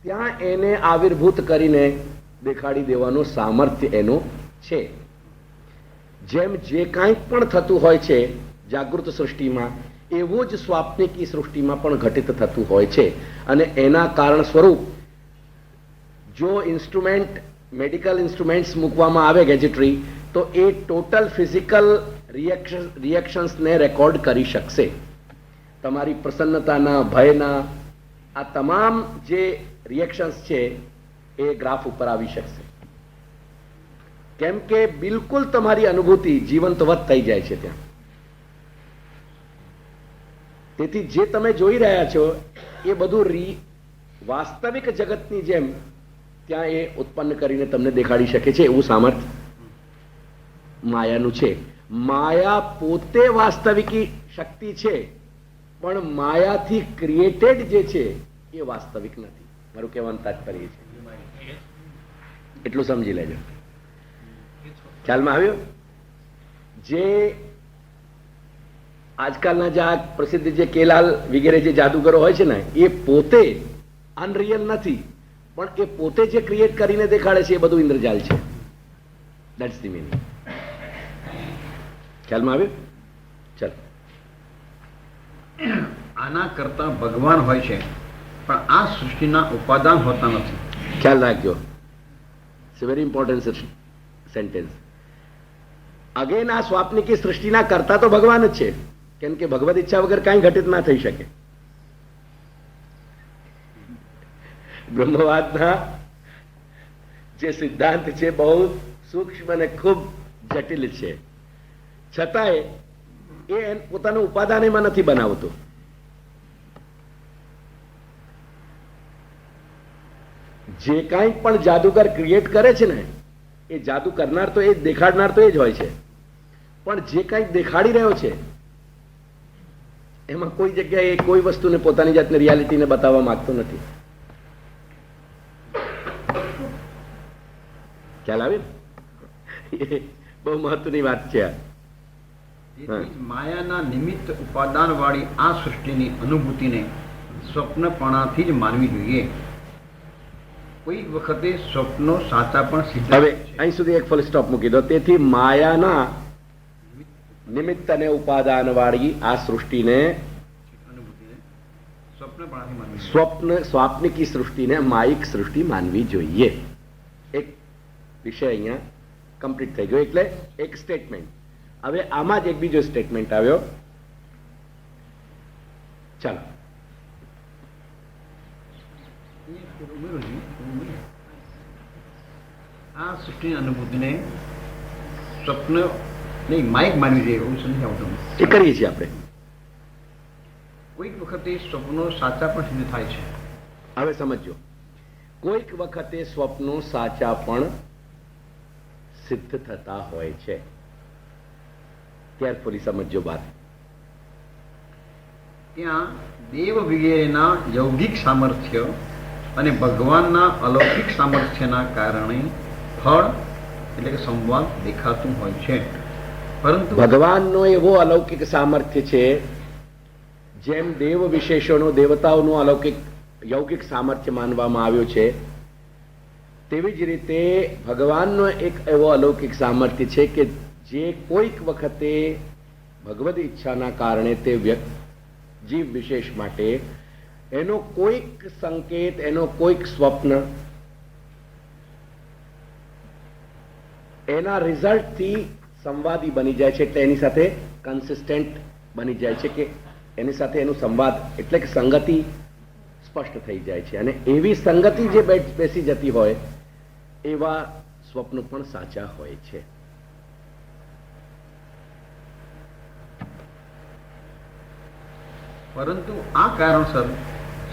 ત્યાં એને આવિર્ભૂત કરીને દેખાડી દેવાનું સામર્થ્ય એનું છે. જેમ જે કાંઈ પણ થતું હોય છે જાગૃત સૃષ્ટિમાં, એવું જ સ્વાપ્નિકી સૃષ્ટિમાં પણ ઘટિત થતું હોય છે. અને એના કારણ સ્વરૂપ જો ઇન્સ્ટ્રુમેન્ટ, મેડિકલ ઇન્સ્ટ્રુમેન્ટ્સ મૂકવામાં આવે ગેજેટરી, તો એ ટોટલ ફિઝિકલ રિએક્શન્સને રેકોર્ડ કરી શકશે. તમારી પ્રસન્નતાના, ભયના આ તમામ જે રિએક્શન્સ છે એ ગ્રાફ ઉપર આવી શકશે. કેમ કે બિલકુલ તમારી અનુભૂતિ જીવંતવત થઈ જાય છે ત્યાં. તેથી જે તમે જોઈ રહ્યા છો એ બધું વાસ્તવિક જગતની જેમ ત્યાં એ ઉત્પન્ન કરીને તમને દેખાડી શકે છે. એવું સામર્થ્ય માયાનું છે. માયા પોતે વાસ્તવિકી શક્તિ છે, પણ માયાથી ક્રિએટેડ જે છે એ વાસ્તવિક નથી. મારું કહેવાનું તાત્પર્ય છે એટલું સમજી લેજો. ખ્યાલમાં આવ્યો? જે આજકાલના જે આ પ્રસિદ્ધ જે કેલાલ વગેરે જે જાદુગરો હોય છે ને, એ પોતે અનરિયલ નથી, પણ એ પોતે જે ક્રિએટ કરીને દેખાડે છે એ બધું ઇન્દ્રજાલ છે. That's the meaning. ખ્યાલમાં આવ્યું? ચાલો. આના કરતા ભગવાન હોય છે, પણ આ સૃષ્ટિના ઉપાદાન હોતા નથી. ખ્યાલ રાખજો. It's very important sentence. Again આ સ્વાપ્નિકી સૃષ્ટિના કરતા તો ભગવાન જ છે, કેમ કે ભગવદ ઈચ્છા વગર કાંઈ ઘટિત ના થઈ શકે. બ્રહ્મવાદના જે સિદ્ધાંત છે બહુ સૂક્ષ્મ અને ખૂબ જટિલ છે, છતાંય એ પોતાનું ઉપાદાન એમાં નથી બનાવતો. જે કાંઈ પણ જાદુગર ક્રિએટ કરે છે ને, એ જાદુ કરનાર તો એ જ, દેખાડનાર તો એ જ હોય છે. પણ જે કાંઈ દેખાડી રહ્યો છે એમાં કોઈ જગ્યાએ કોઈ વસ્તુને પોતાની જાતને રિયાલિટીને બતાવવા માંગતો નથી. ખ્યાલ આવે? બહુ મહત્વની વાત છે આ. માયાના નિમિત્ત ઉપાદાન વાળી આ સૃષ્ટિની અનુભૂતિને સ્વપ્નપણાથી જ માનવી જોઈએ. કોઈ વખતે સ્વપ્નો સાચા પણ સિદ્ધ. હવે અહીં સુધી એક ફૂલ સ્ટોપ મૂકી દો. તેથી માયાના નિમિત્ત અને ઉપાદાન વાળી આ સૃષ્ટિને, સ્વાપ્નિકી સૃષ્ટિને માયિક સૃષ્ટિ માનવી જોઈએ. એક વિષય અહીંયા કમ્પ્લીટ થઈ ગયો. એટલે એક સ્ટેટમેન્ટ. હવે આમાં જ એક બીજો સ્ટેટમેન્ટ આવ્યો. ચાલો. આ સૃષ્ટિની અનુભૂતિને સ્વપ્ન નહીં માયિક માનવી જોઈએ એવું સમજાવું. એ કરીએ છીએ આપણે. કોઈક વખતે સ્વપ્નો સાચા પણ સિદ્ધ થાય છે. હવે સમજો, કોઈક વખતે સ્વપ્નો સાચા પણ સિદ્ધ થતા હોય છે. કેરફુલી સમજો વાત. ત્યાં દેવ વગેરેના યૌગિક સામર્થ્ય અને ભગવાનના અલૌકિક સામર્થ્યના કારણે ફળ એટલે કે સંવાદ દેખાતું હોય છે. પરંતુ ભગવાનનો એવો અલૌકિક સામર્થ્ય છે, જેમ દેવ વિશેષોનો, દેવતાઓનું અલૌકિક યૌગિક સામર્થ્ય માનવામાં આવ્યું છે, તેવી જ રીતે ભગવાનનો એક એવો અલૌકિક સામર્થ્ય છે કે જે કોઈક વખતે ભગવદ ઈચ્છાના કારણે તે જીવ વિશેષ માટે એનો કોઈક સંકેત, એનો કોઈક સ્વપ્ન, એના રિઝલ્ટથી સંવાદી બની જાય છે. એટલે એની સાથે કન્સિસ્ટન્ટ બની જાય છે કે એની સાથે એનું સંવાદ એટલે કે સંગતિ સ્પષ્ટ થઈ જાય છે. અને એવી સંગતિ જે બેસી જતી હોય એવા સ્વપ્નો પણ સાચા હોય છે. પરંતુ આ કારણસર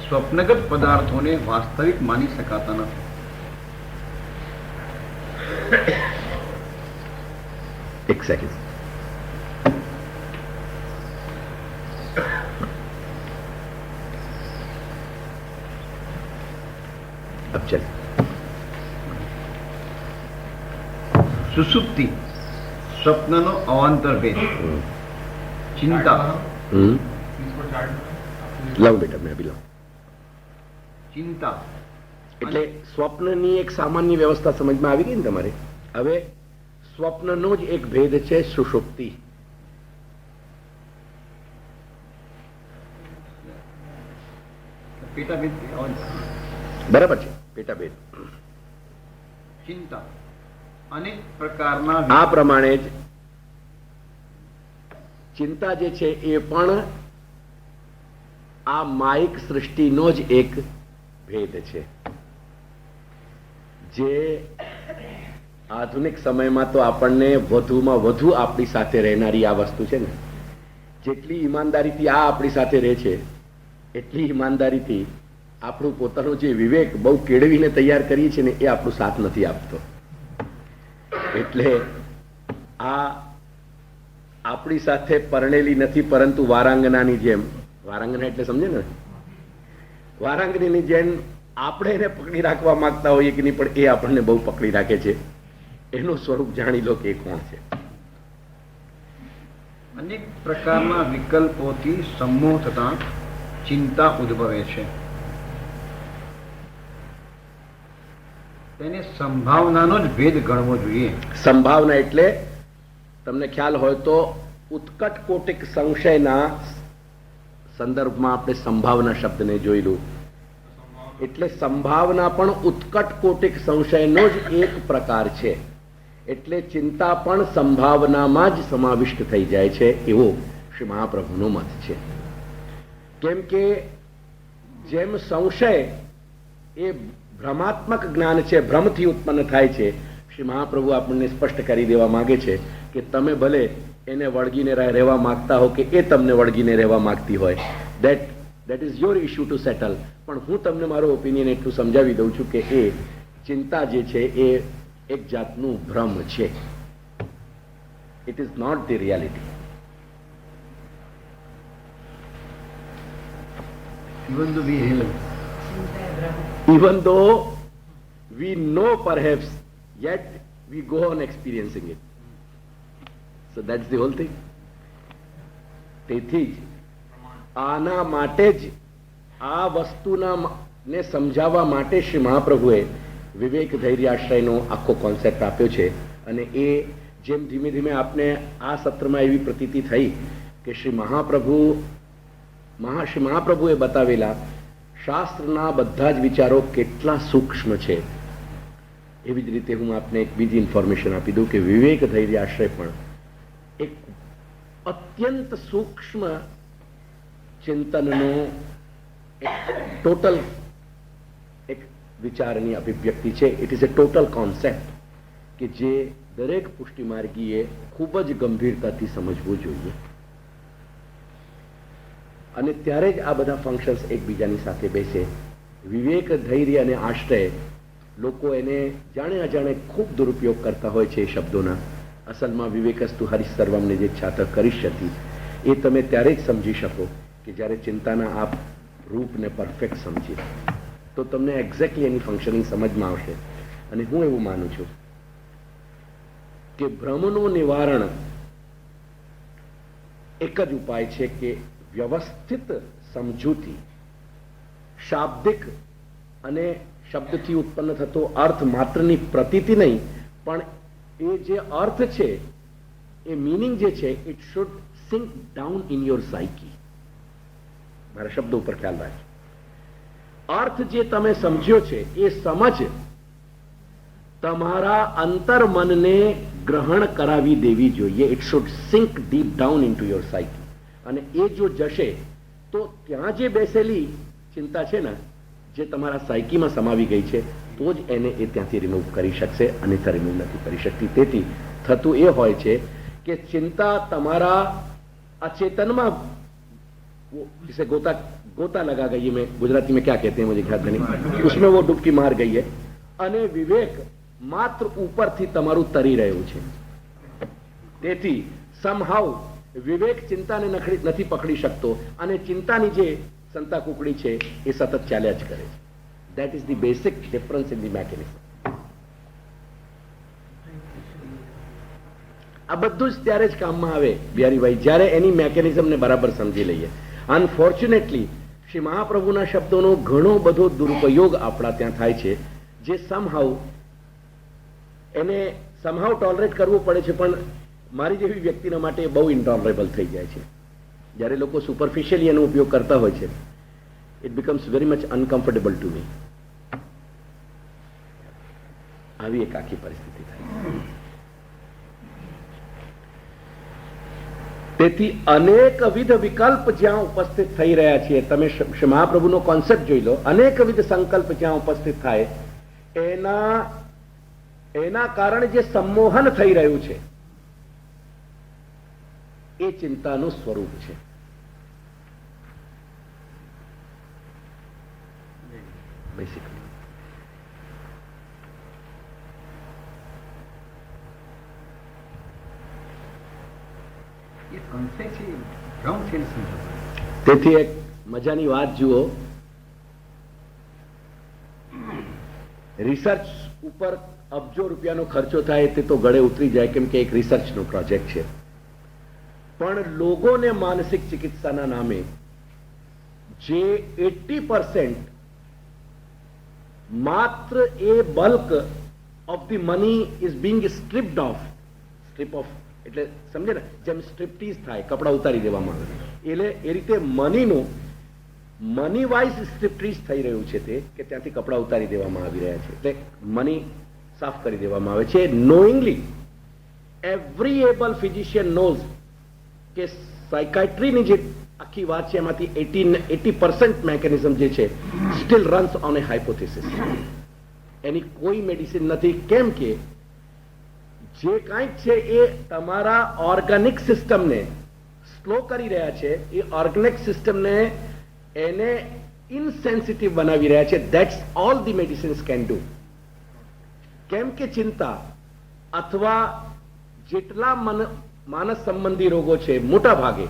સ્વપ્નગત પદાર્થોને વાસ્તવિક માની શકાતા નથી. એક સેકન્ડ. अब चल. સુષુપ્તિ સ્વપ્નનો અવાંતર ભેદ. ચિંતા लाओ बेटा, मैं अभी लाऊं. ચિંતા એટલે સ્વપ્નની એક સામાન્ય વ્યવસ્થા સમજમાં આવી ગઈ ને તમારે. હવે સ્વપ્નનો જ એક ભેદ છે સુષુપ્તિ. પેટાભેદ બરાબર છે, પેટાભેદ. ચિંતા અનેક પ્રકારના આ પ્રમાણે જ ચિંતા જે છે એ પણ આ માયિક સૃષ્ટિનો જ એક ભેદ છે. જે આધુનિક સમયમાં તો આપણને વધુમાં વધુ આપણી સાથે રહેનારી આ વસ્તુ છે ને, જેટલી ઈમાનદારીથી આ આપણી સાથે રહે છે એટલી ઈમાનદારીથી આપણું પોતાનું જે વિવેક બહુ કેળવીને તૈયાર કરીએ છીએ ને એ આપણું સાથ નથી આપતો. એટલે આ આપણી સાથે પરણેલી નથી, પરંતુ વારાંગનાની જેમ, વારાંગના એટલે સમજે ને, વારાંગણીની જેમ આપણે એને પકડી રાખવા માંગતા હોઈએ કે નહીં, પણ એ આપણને બહુ પકડી રાખે છે. એનું સ્વરૂપ જાણી લો કે એ કોણ છે. અનેક પ્રકારના વિકલ્પોથી સમૂહ થતા ચિંતા ઉદ્ભવે છે. તેને સંભાવનાનો જ ભેદ ગણવો જોઈએ. સંભાવના એટલે તમને ખ્યાલ હોય તો ઉત્કટ કોટિક સંશયના સંદર્ભમાં આપણે સંભાવના શબ્દને જોયેલું. એટલે સંભાવના પણ ઉત્કટ કોટિક સંશયનો જ એક પ્રકાર છે. એટલે ચિંતા પણ સંભાવનામાં જ સમાવિષ્ટ થઈ જાય છે, એવો શ્રી મહાપ્રભુનો મત છે. કેમ કે જેમ સંશય એ ભ્રમાત્મક જ્ઞાન છે, ભ્રમથી ઉત્પન્ન થાય છે, શ્રી મહાપ્રભુ આપણને સ્પષ્ટ કરી દેવા માંગે છે કે તમે ભલે એને વળગીને રહેવા માંગતા હો કે એ તમને વળગીને રહેવા માંગતી હોય, that is your issue to settle. પણ હું તમને મારો ઓપિનિયન એટલું સમજાવી દઉં છું કે એ ચિંતા જે છે એ એક જાતનું ભ્રમ છે. It is not the reality. Even though we know perhaps, yet we go on experiencing it. So that's the whole thing. તેથી જ આના માટે જ આ વસ્તુના ને સમજાવવા માટે શ્રી મહાપ્રભુએ વિવેક ધૈર્ય આશ્રયનો આખો કોન્સેપ્ટ આપ્યો છે. અને એ જેમ ધીમે ધીમે આપને આ સત્રમાં એવી પ્રતીતિ થઈ કે શ્રી મહાપ્રભુએ બતાવેલા શાસ્ત્રના બધા જ વિચારો કેટલા સૂક્ષ્મ છે. એવી જ રીતે હું આપને એક બીજી ઇન્ફોર્મેશન આપી દઉં કે વિવેક ધૈર્ય આશ્રય પણ એક અત્યંત સૂક્ષ્મ ચિંતનનો ટોટલ એક વિચારની અભિવ્યક્તિ છે. It is a total concept કે જે દરેક પુષ્ટિમાર્ગીએ ખૂબ જ ગંભીરતાથી સમજવું જોઈએ. અને ત્યારે જ આ બધા ફંક્શન્સ એકબીજાની સાથે બેસે. વિવેક ધૈર્ય અને આશ્રય લોકો એને જાણે અજાણે ખૂબ દુરુપયોગ કરતા હોય છે એ શબ્દોના. અસલમાં વિવેકસ્તુ હરિ સર્વમને જે છાત્ર કરિષ્યતિ એ તમે ત્યારે જ સમજી શકો કે જ્યારે ચિંતાના આપ રૂપને પરફેક્ટ સમજી તો તમને એક્ઝેક્ટલી એની ફંક્શનિંગ સમજમાં આવશે. અને હું એવું માનું છું કે ભ્રમનું નિવારણ એક જ ઉપાય છે કે વ્યવસ્થિત સમજૂતી, શાબ્દિક અને શબ્દથી ઉત્પન્ન થતો અર્થ માત્રની પ્રતીતિ નહીં, પણ એ જે અર્થ છે એ મિનિંગ જે છે it should sink down in your psyche. મારા શબ્દો ઉપર ખ્યાલ રાખજો. અર્થ જે તમે સમજ્યો છે એ સમજ તમારા અંતર મનને ગ્રહણ કરાવી દેવી જોઈએ. It should sink deep down into your psyche. અને એ જો જશે તો ત્યાં જે બેસેલી ચિંતા છે ને, જે તમારા સાયકીમાં સમાવી ગઈ છે, તો જ એને એ ત્યાંથી રિમૂવ કરી શકશે, અન્યથા રિમૂવ નથી કરી શકતી. તેથી થતું એ હોય છે કે ચિંતા તમારા अचेतन जिसे गोता गोता लगा गई है, मैं गुजराती में क्या कहते हैं मुझे ख्याल नहीं, उसमें वो डुबकी मार गई है અને વિવેક માત્ર ઉપરથી તમારું તરી રહ્યું છે. તેથી સમહાઉ વિવેક ચિંતાને નથી પકડી શકતો અને ચિંતાની જે સંતા કુકડી છે એ સતત ચાલ્યા જ કરે છે. That is the basic difference in the mechanism. આ બધું જ ત્યારે જ કામમાં આવે બિહારીભાઈ, જ્યારે એની મેકેનિઝમને બરાબર સમજી લઈએ. અનફોર્ચ્યુનેટલી શ્રી મહાપ્રભુના શબ્દોનો ઘણો બધો દુરુપયોગ આપણા ત્યાં થાય છે, જે એને સમહાવ ટોલરેટ કરવું પડે છે, પણ મારી જેવી વ્યક્તિના માટે બહુ ઇન્ટોલરેબલ થઈ જાય છે. જ્યારે લોકો સુપરફિશિયલી એનો ઉપયોગ કરતા હોય છે, it becomes very much uncomfortable to me. આવી એક આખી પરિસ્થિતિ થાય. તેથી અનેકવિધ વિકલ્પ જ્યાં ઉપસ્થિત થઈ રહ્યા છે, તમે મહાપ્રભુનો કોન્સેપ્ટ જોઈ લો, અનેકવિધ સંકલ્પ જ્યાં ઉપસ્થિત થાય, એના કારણે જે સંમોહન થઈ રહ્યું છે એ ચિંતાનું સ્વરૂપ છે. બેસિકલી એ concept છે, wrong sense માં જતો. તેથી એક મજાની વાત જુઓ, રિસર્ચ ઉપર અબજો રૂપિયાનો ખર્ચો થાય તે તો ગળે ઉતરી જાય, કેમ કે એક રિસર્ચનો પ્રોજેક્ટ છે. પણ લોકોને માનસિક ચિકિત્સાના નામે જે 80% માત્ર a bulk of the money is being stripped off, strip off એટલે સમજે ને, જેમ સ્ટ્રીપટીઝ થાય, કપડા ઉતારી દેવામાં આવે, એટલે એ રીતે મની વાઇઝ સ્ટ્રીપટીઝ થઈ રહ્યું છે તે, કે ત્યાંથી કપડા ઉતારી દેવામાં આવી રહ્યા છે, એટલે મની સાફ કરી દેવામાં આવે છે. નોઈંગલી એવરી એબલ ફિઝિશિયન નોઝ કે સાયકાઇટ્રીની જે આખી વાત છે એમાંથી 80% મેકેનિઝમ જે છે still runs on a hypothesis. એની કોઈ મેડિસિન નથી, કેમ કે જે કાંઈક છે એ તમારા ઓર્ગેનિક સિસ્ટમને સ્લો કરી રહ્યા છે, એ ઓર્ગેનિક સિસ્ટમને એને ઇનસેન્સિટિવ બનાવી રહ્યા છે. That's all the medicines can do. કેમ કે ચિંતા અથવા જેટલા માનસ સંબંધી રોગો છે, મોટા ભાગે,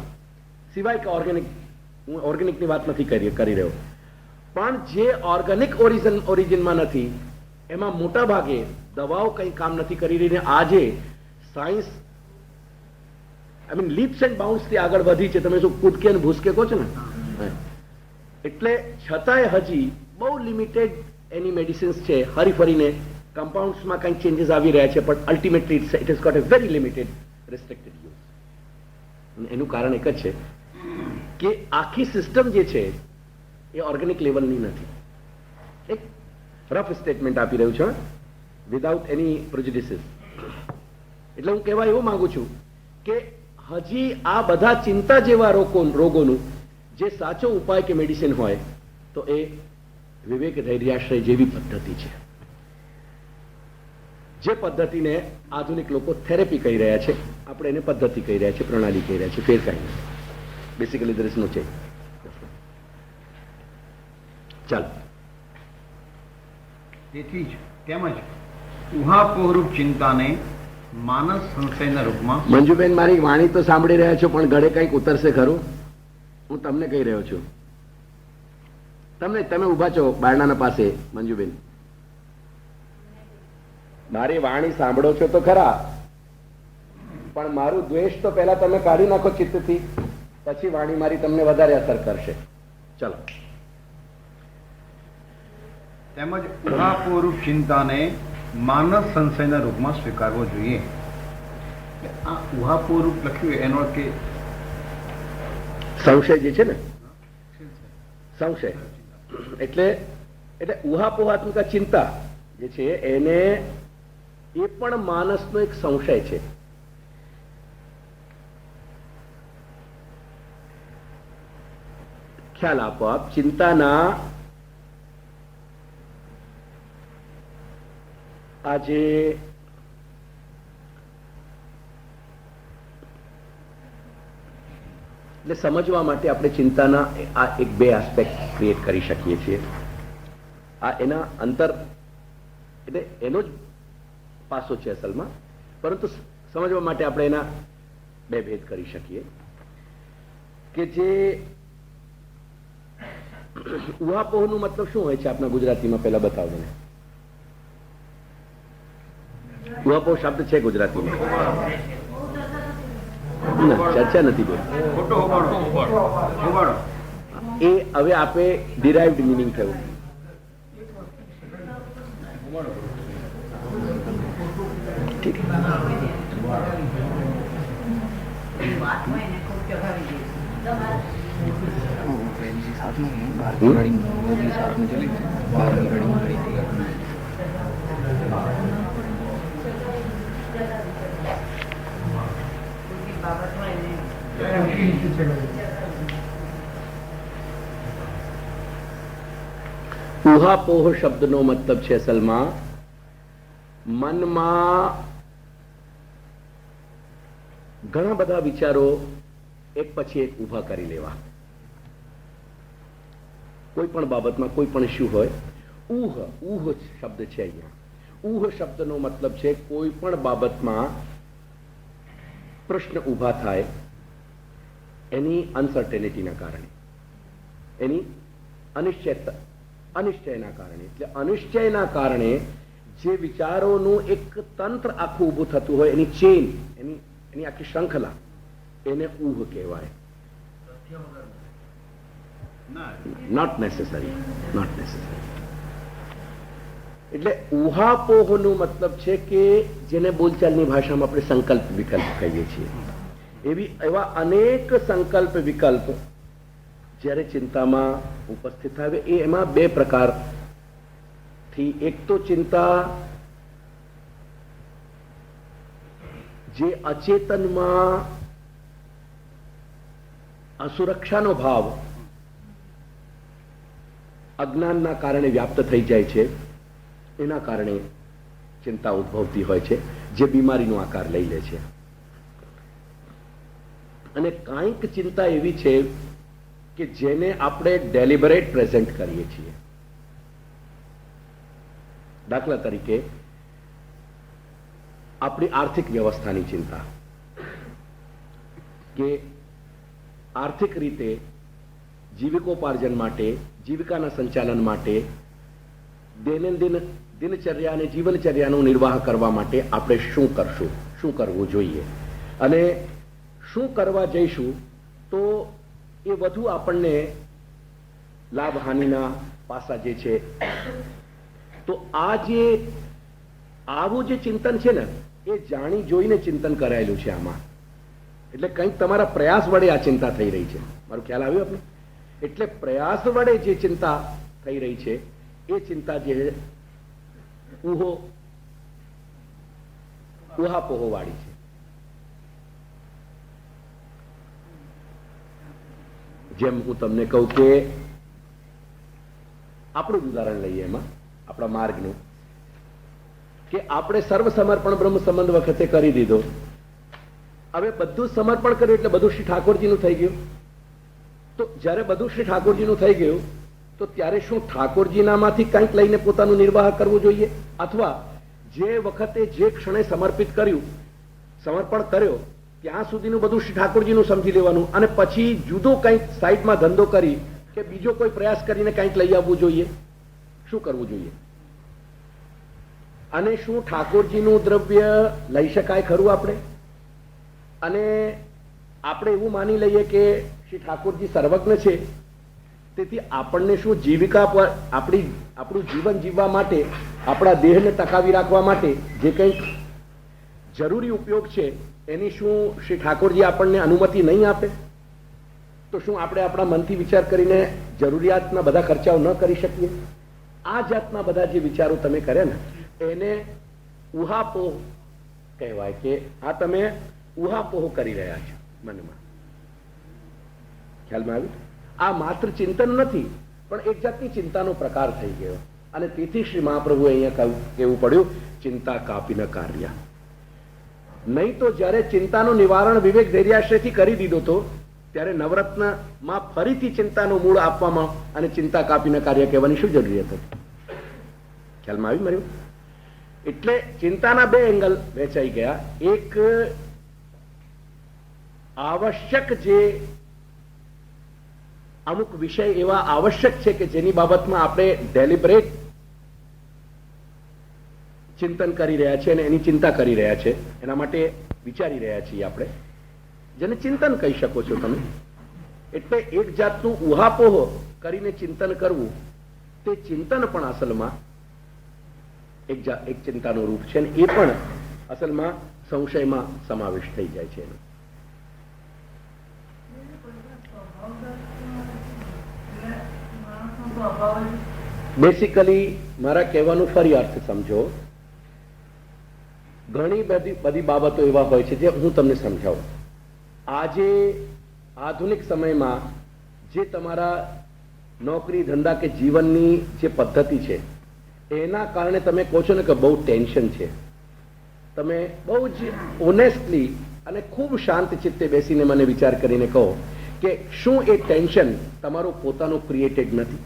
સિવાય કે હું ઓર્ગેનિકની વાત નથી કરી રહ્યો, પણ જે ઓર્ગેનિક ઓરિજિનમાં નથી, એમાં મોટા ભાગે દવાઓ કંઈ કામ નથી કરી રહી. આજે સાયન્સ લીપ્સ એન્ડ બાઉન્ડ્સ થી આગળ વધી છે. તમે શું કૂદકે અને ભૂસકે કહો છો ને, એટલે છતાંય હજી બહુ લિમિટેડ એની મેડિસિન્સ છે. હરીફરીને કમ્પાઉન્ડ્સમાં કંઈક ચેન્જીસ આવી રહ્યા છે, પણ ultimately it has got a very limited restricted use. એનું કારણ એક જ છે કે આખી સિસ્ટમ જે છે એ ઓર્ગેનિક લેવલની નથી. એક રફ સ્ટેટમેન્ટ આપી રહ્યું છું, વિધાઉટ એની પ્રેજુડિસીસ. એટલે હું કહેવા એવું માંગુ છું કે હજી આ બધા ચિંતા જેવા રોગોનું જે સાચો ઉપાય કે મેડિસિન હોય તો એ વિવેક ધૈર્યાશ્રય જેવી પદ્ધતિ છે, જે પદ્ધતિને આધુનિક લોકો થેરેપી કહી રહ્યા છે, આપણે એને પદ્ધતિ કહી રહ્યા છે, પ્રણાલી કહી રહ્યા છે. ફેર કાંઈ નથી. Basically there is no change. ચાલો. તેથી જ તેમજ ઉહાપોહરૂપ ચિંતાને માનસ સંશયના રૂપમાં. મંજુબેન, મારી વાણી તો સાંભળી રહ્યા છો, પણ ગળે કંઈક ઉતરશે ખરું? હું તમને કહી રહ્યો છું. તમે ઉભા છો બારણાના પાસે. મંજુબેન, મારી વાણી સાંભળો છો તો ખરા, પણ મારું દ્વેષ તો પહેલા તમે કાઢી નાખો ચિત્તથી, પછી વાણી મારી તમને વધારે અસર કરશે. ચલો. તેમજ ઉહાપોહરૂપ ચિંતાને માનસ સંશયના રૂપમાં સ્વીકારવો જોઈએ. આ ઉહાપોહરૂપ લખ્યું એનો કે સંશય જે છે ને, સંશય એટલે ઉહાપોહાત્મિક ચિંતા જે છે એને એ પણ માનસનો એક સંશય છે. ખ્યાલ આપો આપ. ચિંતાના આજે એટલે સમજવા માટે આપણે ચિંતાના આ એક બે એસ્પેક્ટ ક્રિએટ કરી શકીએ છીએ. આ એના અંતર એટલે એનો જ પાસો છે અસલમાં, પરંતુ સમજવા માટે આપણે એના બે ભેદ કરી શકીએ કે જે ઉહાપોહનું મતલબ શું હોય છે આપણા ગુજરાતીમાં? પહેલા બતાવો મને. ઉહાપોહ શબ્દ છે ગુજરાતીમાં? ના, ચર્ચા નથી બોલ. એ હવે આપે ડિરાઇવ્ડ મિનિંગ થયું. ઠીક. साथ में है बाहर की गाड़ी वो भी साथ में चली थी बाहर की गाड़ी में खड़ी थी ઉહાપોહ શબ્દનો મતલબ છે અસલમાં મનમાં ઘણા બધા વિચારો એક પછી એક ઊભા કરી લેવા. કોઈ પણ બાબતમાં કોઈ પણ ઇસ્યુ હોય, ઊહ શબ્દ છે અહીંયા. ઊહ શબ્દનો મતલબ છે કોઈ પણ બાબતમાં પ્રશ્ન ઊભા થાય એની અનસર્ટેનિટીના કારણે, એની અનિશ્ચયના કારણે. એટલે અનિશ્ચયના કારણે જે વિચારોનું એક તંત્ર આખું ઊભું થતું હોય, એની ચેન, એની આખી શૃંખલા, એને ઊહ કહેવાય. Not necessary. એટલે ઊહાપોહનો મતલબ છે કે જેને બોલચાલની ભાષામાં આપણે સંકલ્પ વિકલ્પ કહીએ છીએ, એવા અનેક સંકલ્પ વિકલ્પ જ્યારે ચિંતામાં ઉપસ્થિત આવે, એ એમાં બે પ્રકારથી. એક તો ચિંતા જે અચેતનમાં અસુરક્ષાનો ભાવ અજ્ઞાનના કારણે વ્યાપ્ત થઈ જાય છે, એના કારણે ચિંતા ઉદ્ભવતી હોય છે, જે બીમારીનો આકાર લઈ લે છે. અને કાંઈક ચિંતા એવી છે કે જેને આપણે ડેલિબરેટ પ્રેઝન્ટ કરીએ છીએ. દાખલા તરીકે આપણી આર્થિક વ્યવસ્થાની ચિંતા, કે આર્થિક રીતે જીવિકોપાર્જન માટે, જીવિકાના સંચાલન માટે, દૈનંદિન દિનચર્યા અને જીવનચર્યાનો નિર્વાહ કરવા માટે આપણે શું કરશું, શું કરવું જોઈએ, અને શું કરવા જઈશું તો એ વધુ આપણને લાભ હાનિના પાસા જે છે. તો આવું જે ચિંતન છે ને, એ જાણી જોઈને ચિંતન કરાયેલું છે આમાં. એટલે કંઈક તમારા પ્રયાસ વડે આ ચિંતા થઈ રહી છે. મારો ખ્યાલ આવ્યો આપણે? એટલે પ્રયાસ વડે જે ચિંતા થઈ રહી છે, એ ચિંતા જે ઉહાપોહ વાળી છે. જેમ હું તમને કહું કે આપણું ઉદાહરણ લઈએ એમાં, આપણા માર્ગનું, કે આપણે સર્વ સમર્પણ બ્રહ્મ સંબંધ વખતે કરી દીધો. હવે બધું સમર્પણ કર્યું એટલે બધું શ્રી ઠાકોરજીનું થઈ ગયું. તો જ્યારે બધું શ્રી ઠાકોરજીનું થઈ ગયું, તો ત્યારે શું ઠાકોરજીનામાંથી કંઈક લઈને પોતાનું નિર્વાહ કરવું જોઈએ? અથવા જે વખતે જે ક્ષણે સમર્પિત કર્યું, સમર્પણ કર્યો, ત્યાં સુધીનું બધું શ્રી ઠાકોરજીનું સમજી લેવાનું, અને પછી જુદો કંઈક સાઈડમાં ધંધો કરી કે બીજો કોઈ પ્રયાસ કરીને કંઈક લઈ આવવું જોઈએ? શું કરવું જોઈએ? અને શું ઠાકોરજીનું દ્રવ્ય લઈ શકાય ખરું આપણે? અને આપણે એવું માની લઈએ કે શ્રી ઠાકોરજી સર્વજ્ઞ છે, તેથી આપણને શું જીવિકા પર, આપણું જીવન જીવવા માટે, આપણા દેહને ટકાવી રાખવા માટે જે કંઈક જરૂરી ઉપયોગ છે, એની શું શ્રી ઠાકોરજી આપણને અનુમતિ નહીં આપે? તો શું આપણે આપણા મનથી વિચાર કરીને જરૂરિયાતના બધા ખર્ચાઓ ન કરી શકીએ? આ જાતના બધા જે વિચારો તમે કર્યા ને, એને ઉહાપોહ કહેવાય. કે આ તમે ઉહાપોહ કરી રહ્યા છો મનમાં. ખ્યાલમાં આવ્યું? આ માત્ર ચિંતન નથી, પણ એક જાતની ચિંતાનો પ્રકાર થઈ ગયો. અને તેથી શ્રી મહાપ્રભુએ અહીંયા કહેવું પડ્યું, ચિંતા કાપીને કાર્ય. નહીં તો જ્યારે ચિંતાનું નિવારણ વિવેક ધૈર્યાશ્રયથી કરી દીધો તો ત્યારે નવરત્નમાં ફરીથી ચિંતાનું મૂળ આપવામાં અને ચિંતા કાપીને કાર્ય કહેવાની શું જરૂરિયાત હતી? ખ્યાલમાં આવી માર્યું? એટલે ચિંતાના બે એંગલ વેચાઈ ગયા. એક આવશ્યક, જે અમુક વિષય એવા આવશ્યક છે કે જેની બાબતમાં આપણે ડેલિબરેટ ચિંતન કરી રહ્યા છે અને એની ચિંતા કરી રહ્યા છે, એના માટે વિચારી રહ્યા છીએ આપણે, જેને ચિંતન કહી શકો છો તમે. એટલે એક જાતનું ઉહાપોહ કરીને ચિંતન કરવું તે ચિંતન પણ અસલમાં એક ચિંતાનું રૂપ છે અને એ પણ અસલમાં સંશયમાં સમાવેશ થઈ જાય છે એનો. બેસિકલી મારા કહેવાનું ફરી અર્થ સમજો. ઘણી બધી બાબતો એવા હોય છે જે હું તમને સમજાવું. આજે આધુનિક સમયમાં જે તમારા નોકરી ધંધા કે જીવનની જે પદ્ધતિ છે એના કારણે તમે કહો છો ને કે બહુ ટેન્શન છે, તમે બહુ જ ઓનેસ્ટલી અને ખૂબ શાંત ચિત્તે બેસીને મને વિચાર કરીને કહો કે શું એ ટેન્શન તમારું પોતાનું ક્રિએટેડ નથી?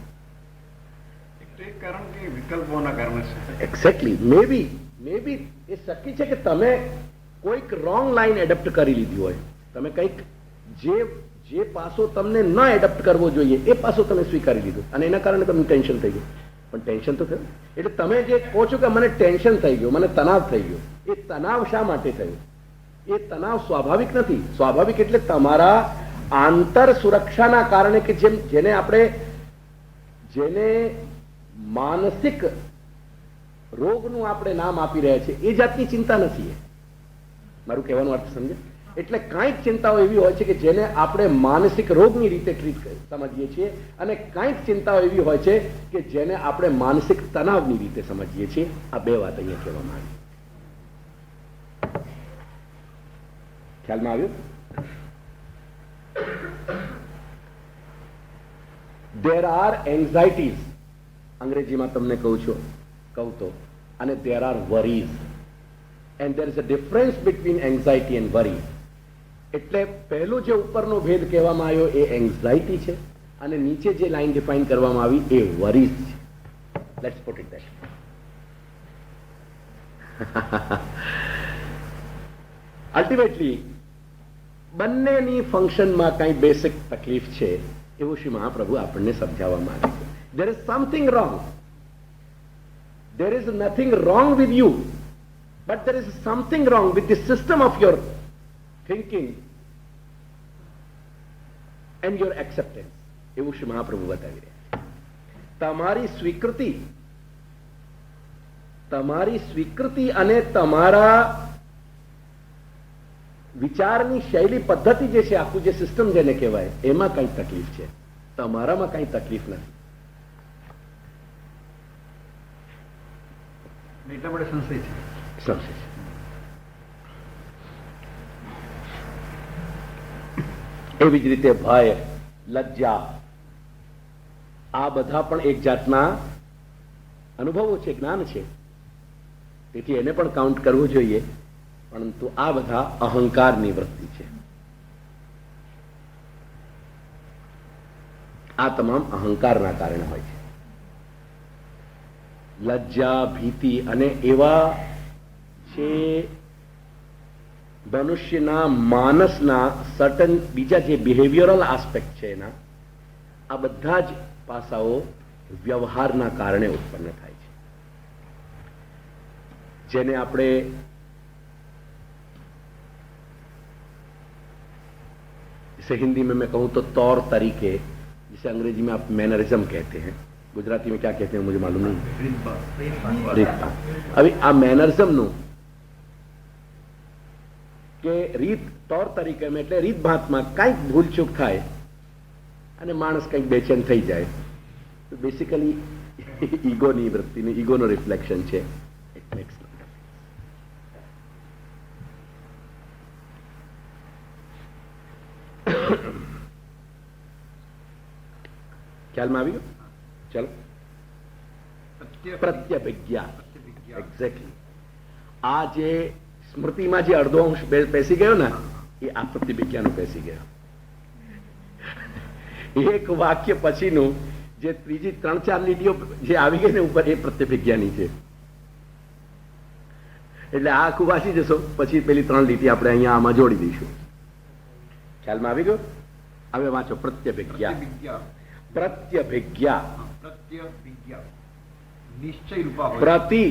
એક કારણ કે વિકલ્પોના કારણે છે. એક્ઝેક્ટલી. મે બી એ શક્ય છે કે તમે કોઈક રોંગ લાઈન એડપ્ટ કરી લીધી હોય, તમે કંઈક જે પાસો તમને ન એડપ્ટ કરવો જોઈએ એ પાસો તમે સ્વીકારી લીધો અને એના કારણે તમને ટેન્શન થઈ ગયું. પણ ટેન્શન તો થયું. એટલે તમે જે કહો છો કે મને ટેન્શન થઈ ગયો, મને તણાવ થઈ ગયો, એ તણાવ શા માટે થયો? એ તણાવ સ્વાભાવિક નથી. સ્વાભાવિક એટલે તમારા આંતર સુરક્ષાના કારણે કે જેને માનસિક રોગનું આપણે નામ આપી રહ્યા છીએ એ જાતની ચિંતા નથી. એ મારું કહેવાનો અર્થ સમજે? એટલે કાંઈક ચિંતાઓ એવી હોય છે કે જેને આપણે માનસિક રોગની રીતે સમજીએ છીએ અને કાંઈક ચિંતાઓ એવી હોય છે કે જેને આપણે માનસિક તણાવની રીતે સમજીએ છીએ. આ બે વાત અહીંયા કહેવામાં આવી. ખ્યાલમાં આવ્યું? there are anxieties, અંગ્રેજીમાં તમને કહું તો, અને there are worries, and there is a difference between anxiety and worry. એટલે પહેલો જે ઉપરનો ભેદ કહેવામાં આવ્યો એ એન્ઝાઇટી છે અને નીચે જે લાઈન ડિફાઇન કરવામાં આવી એ વરીઝ છે. Let's put it that. Ultimately બંનેની ફંક્શનમાં કંઈ બેસિક તકલીફ છે એવું શ્રી મહાપ્રભુ આપણને સમજાવવા માંગે છે. there is something wrong. there is nothing wrong with you, but there is something wrong with the system of your thinking and your acceptance. એવું શ્રી મહાપ્રભુ બતાવી રહ્યા છે. તમારી સ્વીકૃતિ અને તમારા વિચારની શૈલી પદ્ધતિ જે છે, આખું જે સિસ્ટમ જેને કહેવાય, એમાં કઈ તકલીફ છે, તમારામાં કઈ તકલીફ નથી. એટલા માટે સંશય છે. સંશય છે. એવી જ રીતે ભય, લજ્જા, આ બધા પણ એક જાતના અનુભવો છે, જ્ઞાન છે. તેથી એને પણ કાઉન્ટ કરવું જોઈએ. પરંતુ આ બધા અહંકારની વૃત્તિ છે. આ તમામ અહંકારના કારણે હોય છે. લજ્જા, ભીતિ અને એવા છે મનુષ્યના માનસના સર્ટન બીજા જે બિહેવિયરલ આસ્પેક્ટ છે એના, આ બધા જ પાસાઓ વ્યવહારના કારણે ઉત્પન્ન થાય છે. જેને આપણે इसे हिंदी में मैं कहूं तो तौर तरीके, जिसे अंग्रेजी में आप मैनरिज्म कहते हैं, गुजराती में क्या कहते हैं मुझे मालूम नहीं. રીતભાત. હવે આ મેનરિઝમ નું કે રીત તौर તરીકે એટલે રીતભાતમાં કંઈક ભૂલચૂક થાય અને માણસ કંઈક બેચેન થઈ જાય, તો બેસિકલી ઈગોની વૃત્તિની, ઈગોનો રિફ્લેક્શન છે. ઇટ મેક્સ ખ્યાલમાં આવી ગયો? ચાલો. પ્રત્યભિજ્ઞા. એક્ઝેક્ટલી. આ જે સ્મૃતિમાં જે અડધો અંશ બેસી ગયો ને, એ આ પ્રત્યભિજ્ઞાનું બેસી ગયો. એક વાક્ય પછીનું જે ત્રીજી 3-4 લીટીઓ જે આવી ગઈ ને ઉપર, એ પ્રત્યભિજ્ઞાની છે. એટલે આ આખું વાંચી જશો, પછી પેલી 3 લીટી આપણે અહીંયા આમાં જોડી દઈશું. ખ્યાલમાં આવી ગયો? હવે વાંચો. પ્રત્યભિજ્ઞા. પ્રત્યભિજ્ઞા. નિશ્ચય રૂપા હોય. પ્રતિ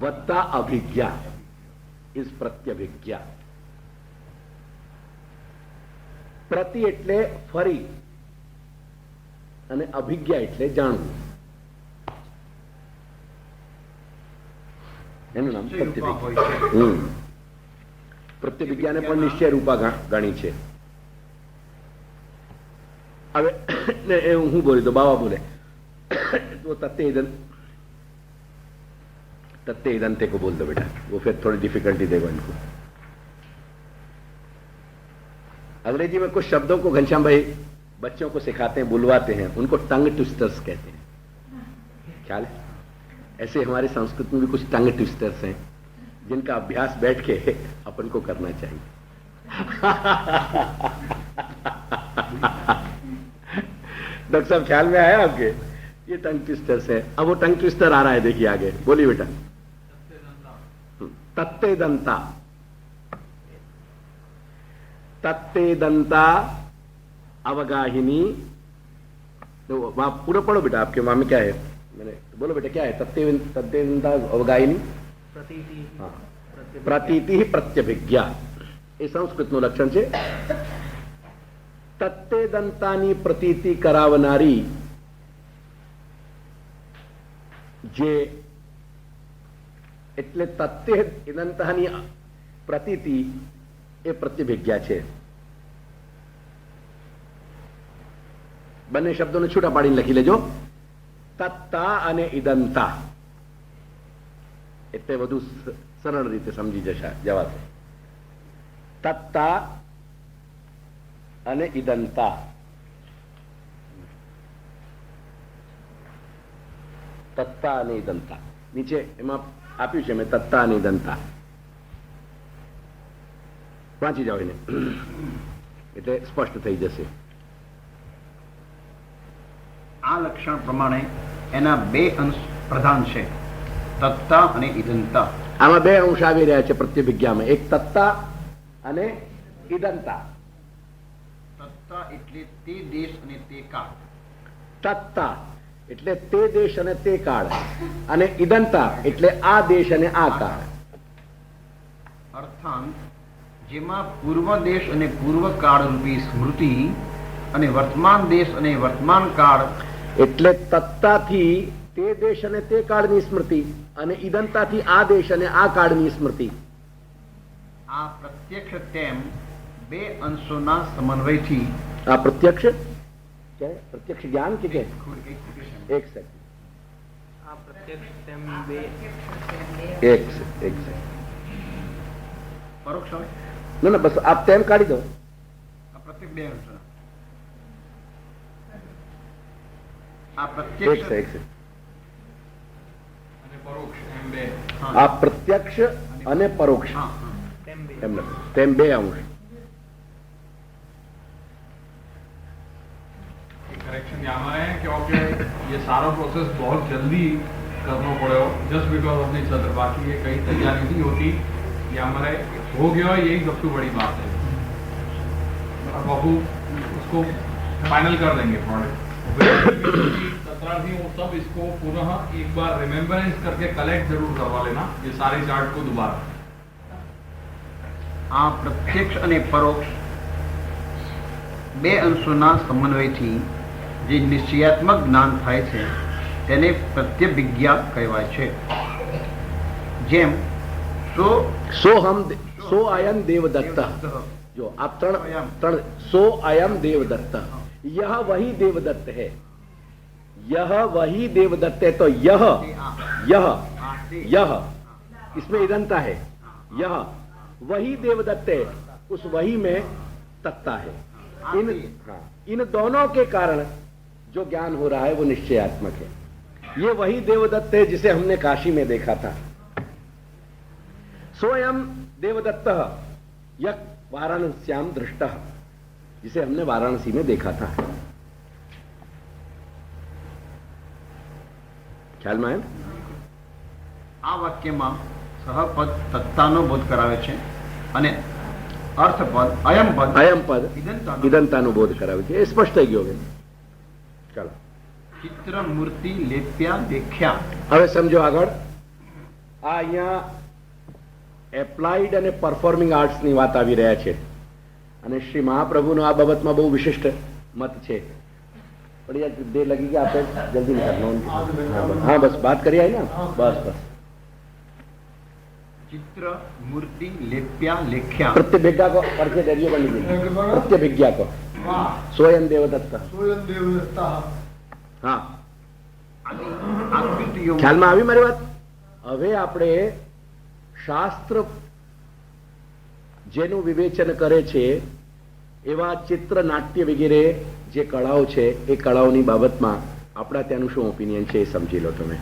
વત્તા અભિજ્ઞા ઇઝ પ્રત્યભિજ્ઞા. પ્રતિ એટલે ફરી અને અભિજ્ઞા એટલે જાણવું. એનું નામ નિશ્ચય રૂપા હોય પ્રત્યભિજ્ઞા. છે. પ્રત્યભિજ્ઞાને પણ નિશ્ચય રૂપા ગણી છે. હવે હું બોલી તો બાબા બોલે तो तत्ते इदंते को बोल दो बेटा, वो फिर थोड़ी डिफिकल्टी देगा इनको. अंग्रेजी में कुछ शब्दों को घनश्याम भाई बच्चों को सिखाते हैं, बुलवाते हैं, उनको टंग ट्विस्टर्स कहते हैं. ख्याल है? ऐसे हमारे संस्कृत में भी कुछ टंग ट्विस्टर्स हैं जिनका अभ्यास बैठ के अपन को करना चाहिए. डॉक्टर साहब ख्याल में आया आपके? ये टंग ट्विस्टर्स है. अब वो टंग ट्विस्टर आ रहा है, देखिए आगे बोलिए बेटा. तत्ते दंता, तत्ते दंता अवगाहिनी. तो वहां पूरा पढ़ो बेटा, आपके वहां में क्या है, मैंने बोलो बेटा क्या है? तत्ते तत्ते दंता अवगाहिनी प्रतीति ही प्रत्यभिज्ञा. ये संस्कृत નું લક્ષણ છે. તત્તે દંતાની પ્રતીતિ કરાવનારી જે એટલે તત્તે દંતાની પ્રતીતિ એ પ્રત્યભિજ્ઞા છે. બંને શબ્દોને છૂટા પાડીને લખી લેજો. તત્તા અને ઇદંતા એટલે વધુ સરળ રીતે સમજી જવાશે. તત્તા અને ઇદંતા. તત્તા અને ઇદંતા નીચે એમાં આપ્યું છે મેં, તત્તા અને ઇદંતા. વાંચી જાઓ એને એટલે સ્પષ્ટ થઈ જશે. આ લક્ષણ પ્રમાણે એના બે અંશ પ્રધાન છે, તત્તા અને ઇદંતા. આમાં બે અંશ આવી રહ્યા છે પ્રત્યભિજ્ઞામાં, એક તત્તા અને ઇદંતા. તત્તા એટલે તે દેશ અને તે કાળ. તત્તા એટલે તે દેશ અને તે કાળ, અને ઇદંતા એટલે આ દેશ અને આ કાળ. અર્થાંત જેમાં પૂર્વ દેશ અને પૂર્વ કાળ રૂપી સ્મૃતિ અને વર્તમાન દેશ અને વર્તમાન કાળ એટલે તત્તાથી તે દેશ અને તે કાળની સ્મૃતિ અને ઇદંતાથી આ દેશ અને આ કાળની સ્મૃતિ. આ પ્રત્યક્ષ તેમ બે અંશોના સમન્વયથી આ પ્રત્યક્ષ क्या है? प्रत्यक्ष ज्ञान के क्या है? एक सेकंड, આ પ્રત્યક્ષ તેમ બે एक सेकंड. પરોક્ષ હોય. ना ना बस आप टाइम काढ़ी दो. આ પ્રત્યેક બે અંશોના. આ एक પ્રત્યક્ષ से एक से અને પરોક્ષ એમ બે. હા. આ પ્રત્યક્ષ અને પરોક્ષ હા, હા. તેમ બે એમ લખો. તેમ બે અંશ. करेक्शन यहाँ है क्योंकि ये सारा प्रोसेस बहुत जल्दी करना पड़ेगा just because of this other. बाकी ये कहीं तैयारी नहीं होती, ये हमारे हो गया, यही सबसे बड़ी बात है. और बाबू उसको फाइनल कर देंगे प्रोडक्ट. तत्रार्थी वो सब इसको पुनः एक बार रिमेम्बरेंस करके कलेक्ट जरूर करवा लेना ये सारे चार्ट को दोबारा. આ પ્રત્યક્ષ અને પરોક્ષ બે અંશોના સમન્વયથી જે નિશ્ચયાત્મક જ્ઞાન થાય છે તેને પ્રત્યભિજ્ઞા કહેવાય છે. જેમ सो अयम देवदत्त. जो आप तरण तरण सो अयम देवदत्त, यह वही देवदत्त है. यह वही देवदत्त है. तो यह यह यह इसमें इदंता है. यह वही देवदत्त है, उस वही में तत्ता है. इन दोनों के कारण जो ज्ञान हो रहा है वो निश्चयात्मक है. ये वही देवदत्त है जिसे हमने काशी में देखा था. स्वयं देवदत्त यह वाराणस्याम दृष्ट, जिसे हमने वाराणसी में देखा था. ख्याल में आया? આ વાક્યમાં સહપદ તત્તાનો બોધ કરાવે છે અને અર્થપદ અયમ પદ પદ ઇદંતાનો ઇદંતાનો બોધ કરાવે છે. એ સ્પષ્ટ થઈ ગયો. ચાલો ચિત્ર મૂર્તિ લેપ્યા દેખ્યા. હવે સમજો આગળ. આ અહીંયા એપ્લાઇડ અને પરફોર્મિંગ આર્ટ્સની વાત આવી રહ્યા છે. અને શ્રી મહાપ્રભુનો આ બાબતમાં બહુ વિશિષ્ટ મત છે. પણ યાર देर लगेगी आप जल्दी निकलना. हाँ बस बात करिए ना. बस बस चित्र मूर्ति लेप्या लेख्या प्रत्यभिज्ञा को परिचय दे दिए पंडित जी. प्रत्यभिज्ञा को स्वयं देवदत्ता. हाँ आकृतियों ખ્યાલમાં આવી મારી વાત. હવે આપણે શાસ્ત્ર જેનું વિવેચન કરે છે એવા ચિત્ર નાટ્ય વગેરે જે કળાઓ છે એ કળાઓની બાબતમાં આપણા ત્યાંનું શું ઓપિનિયન છે એ સમજી લો તમે.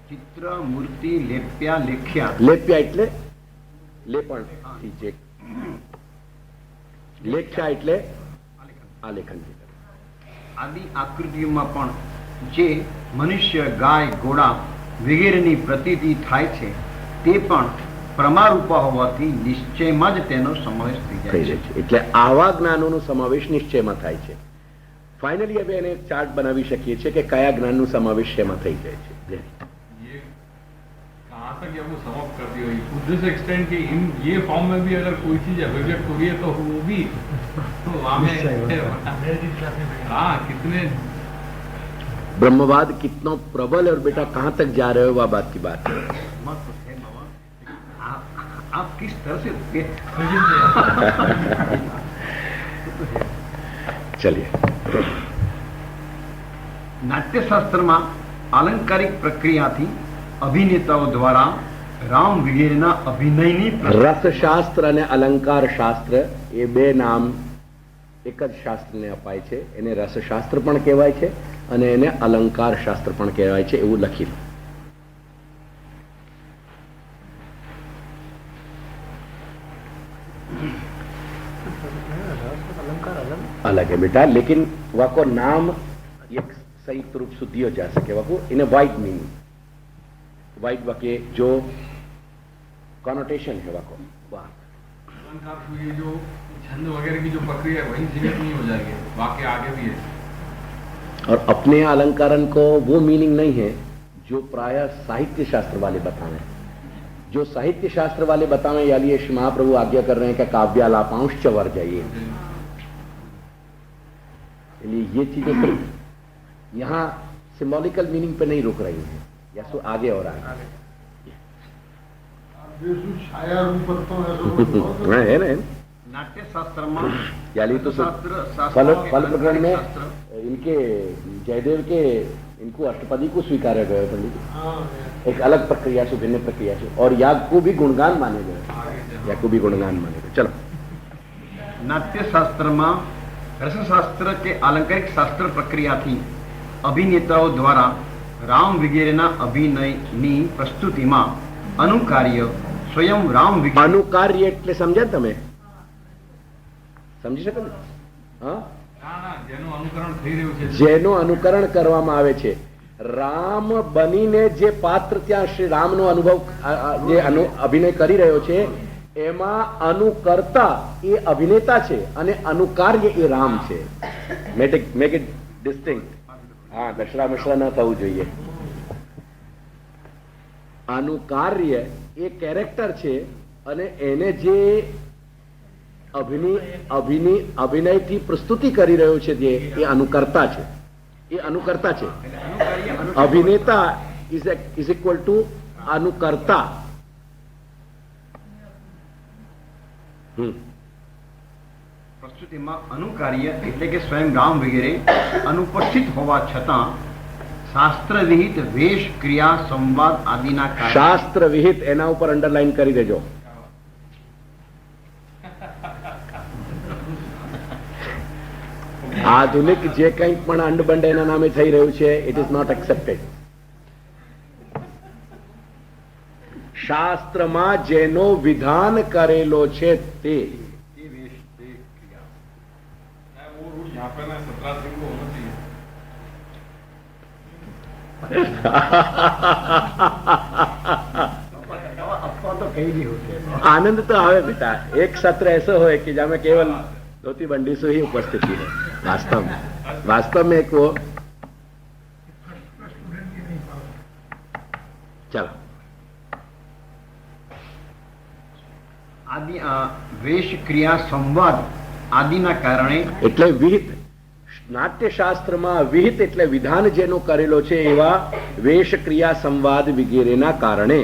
चित्र मूर्ति लेप्या लेख्या લેપ્યા એટલે લેપણથી જે, લેખ્યા એટલે આલેખનથી. આદિ આકૃતિઓમાં પણ જે મનુષ્ય ગાય ઘોડા વગેરેની પ્રતીતિ થાય છે તે પણ પ્રમારૂપા હોવાથી નિશ્ચયમાં જ તેનો સમાવેશ થઈ થઈ જાય જાય છે. છે. એટલે આવા જ્ઞાનોનો સમાવેશ નિશ્ચયમાં થાય છે. ફાઇનલી હવે એને એક ચાર્ટ બનાવી શકીએ છીએ કે કયા જ્ઞાનનો સમાવેશ શેમાં થઈ જાય છે. ये कहाँ तक ये वो समाप्त कर दी हुई टू दिस एक्सटेंट कि इन ये फॉर्म में भी अगर कोई चीज अभिव्यक्त हो रही है तो वो भी तो वहाँ में हाँ कितने ब्रह्मवाद कितना प्रबल और बेटा कहाँ तक जा रहे हो वह बात की बात है. मत तो है बाबा, आप किस तरह से चलिए નાટ્યશાસ્ત્રમાં આલંકારિક પ્રક્રિયાથી અભિનેતાઓ દ્વારા રામ વગેરેના અભિનયની રસશાસ્ત્ર અને અલંકાર શાસ્ત્ર એ બે નામ એક જ શાસ્ત્રને અપાય છે. એને રસશાસ્ત્ર પણ કહેવાય છે અને એને અલંકાર શાસ્ત્ર પણ કહેવાય છે એવું લખી લો. अलग है बेटा, लेकिन वाको नाम एक संयुक्त रूप से दिया जा सके. वाको इन ए वाइड मीनिंग, वाइड वाक्य जो कॉनोटेशन है वाको वाह. अलंकार को ये जो छंद वगैरह की जो प्रक्रिया है वही सीमित नहीं हो जाएगी, वाक्य आगे भी है. और अपने अलंकरण को वो मीनिंग नहीं है जो प्राय साहित्य शास्त्र वाले बताएं. जो साहित्य शास्त्र वाले बताएं या लिए श्री महाप्रभु आज्ञा कर रहे हैं कि काव्यालापांश वर जाइए. इसलिए ये चीजें सिर्फ यहाँ सिंबॉलिकल मीनिंग पे नहीं रुक रही हैं, या सो आगे और आगे है ना. નાટ્યશાસ્ત્રમાં यानी तो શાસ્ત્ર फल प्रकरण में इनके जयदेव के इनको अष्टपदी को स्वीकारा गया पंडित. एक अलग प्रक्रिया से, भिन्न प्रक्रिया से, और याग को भी गुणगान माने गए. याग को भी गुणगान माने गए. चलो નાટ્યશાસ્ત્રમાં રસશાસ્ત્ર કે આલંકારિક શાસ્ત્ર પ્રક્રિયાથી અભિનેતાઓ દ્વારા રામ વગેરેના અભિનયની પ્રસ્તુતિમાં અનુકાર્ય સ્વયં રામ વગેરે અનુકાર્ય એટલે સમજ્યા તમે? સમજી શકો ને? હા, ના ના જેનું અનુકરણ થઈ રહ્યું છે જેનો અનુકરણ કરવામાં આવે છે. રામ બનીને જે પાત્ર ત્યાં શ્રી રામનો અનુભવ જે અભિનય કરી રહ્યો છે એમાં અનુકર્તા એ અભિનેતા છે અને અનુકાર્ય એ રામ છે. Make it distinct. હા, દશરા મિશ્રા ન થવું જોઈએ. અનુકાર્ય એ કેરેક્ટર છે અને એને જે અભિનયથી પ્રસ્તુતિ કરી રહ્યો છે જે એ અનુકર્તા છે. એ અનુકર્તા છે. અભિનેતા ઇઝ ઇક્વલ ટુ અનુકર્તા. પ્રસ્તુતિમાં અનુકાર્ય એટલે કે સ્વયં રામ વગેરે અનુપસ્થિત હોવા છતાં શાસ્ત્ર વિહિત વેશ ક્રિયા સંવાદ આદિના કારણે શાસ્ત્ર વિહિત એના ઉપર અંડરલાઈન કરી દેજો. આધુનિક જે કંઈ પણ અંડબંડ એના નામે થઈ રહ્યું છે ઇટ ઇઝ નોટ એક્સેપ્ટેડ. શાસ્ત્રમાં જેનો વિધાન કરેલો છે તે તે વેશ તે ક્રિયા वो रूट यहाँ पे ना 17 सिंह को होना चाहिए. अफवाह तो कहीं भी होती है. आनंद तो आवे बेटा. एक सत्र ऐसा हो कि जहाँ केवल धोती बंडी से ही उपस्थिति है. वास्तव में एक वो चलो આદિ વેશ ક્રિયા સંવાદ આદિના કારણે એટલે વિહિત નાટ્યશાસ્ત્રમાં વિહિત એટલે વિધાન જેનો કરેલો છે એવા વેશ ક્રિયા સંવાદ વગેરેના કારણે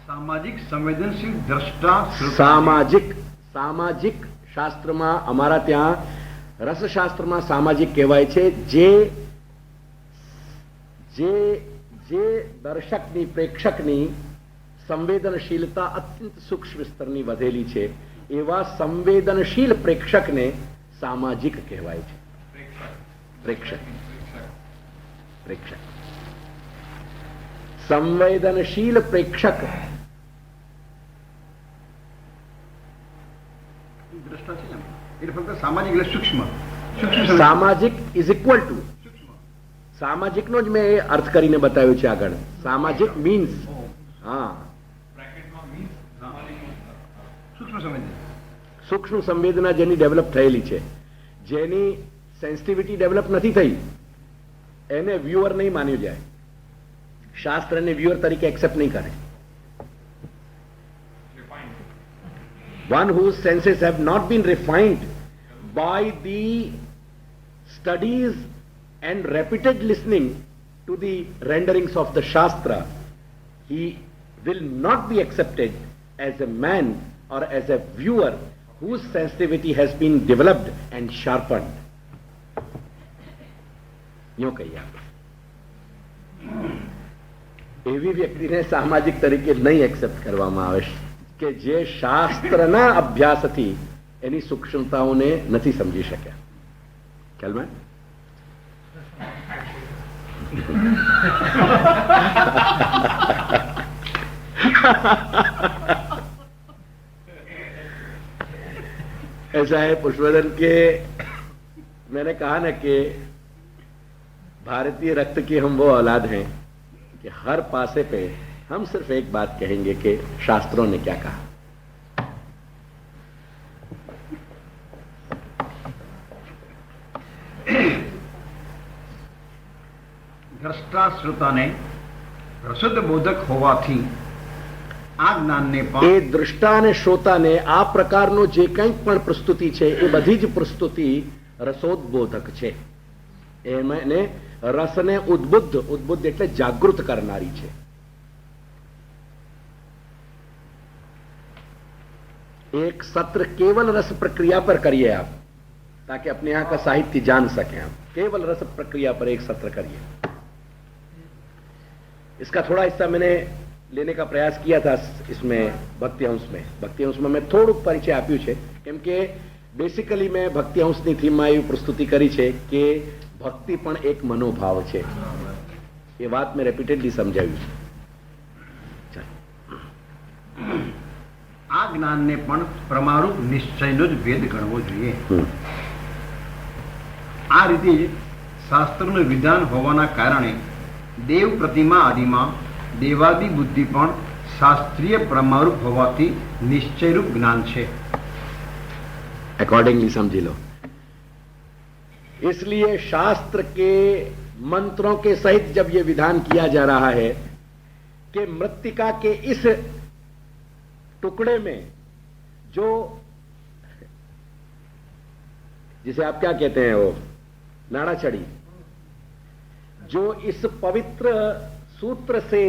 સામાજિક સંવેદનશીલ દ્રષ્ટા સામાજિક શાસ્ત્રમાં અમારા ત્યાં રસશાસ્ત્રમાં સામાજિક કહેવાય છે જે જે જે દર્શકની પ્રેક્ષકની સંવેદનશીલતા અત્યંત સૂક્ષ્મ સ્તરની વધેલી છે એવા સંવેદનશીલ પ્રેક્ષકને સામાજિક કહેવાય છે. પ્રેક્ષક સંવેદનશીલ પ્રેક્ષક દ્રષ્ટા છે ને, એટલે ફક્ત સામાજિક એટલે સૂક્ષ્મ સામાજિક ઇઝ ઇક્વલ ટુ સામાજિકનો જ મેં એ અર્થ કરીને બતાવ્યું છે આગળ. સામાજિક મીન્સ હા બ્રેકેટમાં મીન્સ સૂક્ષ્મ સંવેદન. સૂક્ષ્મ સંવેદના જેની ડેવલપ થયેલી છે, જેની સેન્સિટિવિટી ડેવલપ નથી થઈ, એને વ્યુઅર નહીં માન્યું જાય. શાસ્ત્રને વ્યુઅર તરીકે એક્સેપ્ટ નહીં કરે. One whose senses have not been refined by the studies and repeated listening to the renderings of the Shastra, he will not be accepted as a man or as a viewer whose sensitivity has been developed and sharpened. यूं कहिए आप. એવી વ્યક્તિને સામાજિક તરીકે નહીં accept કરવામાં આવે કે જે શાસ્ત્રના અભ્યાસથી એની સૂક્ષ્મતાઓને નથી સમજી શક્યા. ખ્યાલમાં ऐसा है पुष्पवर्धन के मैंने कहा ना कि भारतीय रक्त की हम वो औलाद हैं कि हर पासे पे हम सिर्फ एक बात कहेंगे कि शास्त्रों ने क्या कहा. દ્રષ્ટા શ્રોતાને રસદ બોધક હોવાથી આ જ્ઞાનને એ પણ દૃષ્ટા અને શ્રોતાને આ પ્રકારનો જે કંઈક પણ પ્રસ્તુતિ છે એ બધી જ પ્રસ્તુતિ રસોદબોધક છે. એને રસને ઉદ્બુદ્ધ એટલે જાગૃત કરનારી છે. एक सत्र केवल रस प्रक्रिया पर करिए आप, ताकि अपने यहां का साहित्य जान सकें आप. केवल रस प्रक्रिया पर एक सत्र करिए. इसका थोड़ा हिस्सा मैंने लेने का प्रयास किया था इसमें भक्ति अंश में मैं થોડુંક પરિચય આપ્યું છે, કેમ કે બેસિકલી મેં ભક્તિ અંશની થીમમાં એવી પ્રસ્તુતિ કરી છે કે ભક્તિ પણ એક મનોભાવ છે. એ વાત મેં રેપિટેડલી સમજાવ્યું છે. આ જ્ઞાનને પણ પ્રમારૂપ નિશ્ચયનો જ ભેદ ગણવો જોઈએ. આ રીતે શાસ્ત્રનું વિધાન હોવાના કારણે દેવ પ્રતિમા આદિમાં દેવાદી બુદ્ધિ પણ શાસ્ત્રીય પ્રમારૂપ હોવાથી નિશ્ચયરૂપ જ્ઞાન છે. अकॉर्डिंगली समझी लो. इसलिए शास्त्र के मंत्रों के सहित जब ये विधान किया जा रहा है कि मृत्तिका के इस टुकड़े में जो, जिसे आप क्या कहते हैं, वो नाड़ा छड़ी, जो इस पवित्र सूत्र से